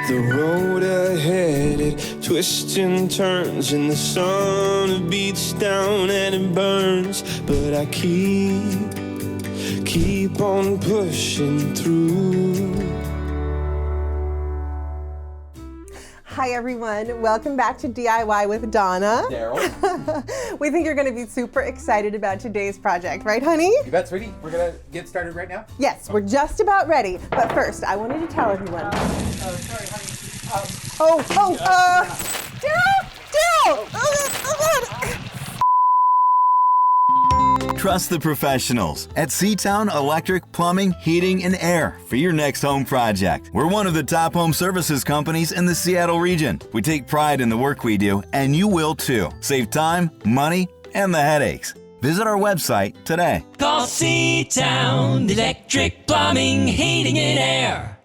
The road ahead, it twists and turns, and the sun beats down and it burns. But I keep on pushing through. Hi everyone, welcome back to DIY with Donna. Darryl. We think you're going to be super excited about today's project, right honey? You bet, sweetie. We're gonna get started right now? Yes, we're just about ready. But first, I wanted to tell everyone. Sorry, honey. Darryl! Oh God! Trust the professionals at Seatown Electric, Plumbing, Heating, and Air for your next home project. We're one of the top home services companies in the Seattle region. We take pride in the work we do, and you will too. Save time, money, and the headaches. Visit our website today. Call Seatown Electric, Plumbing, Heating, and Air.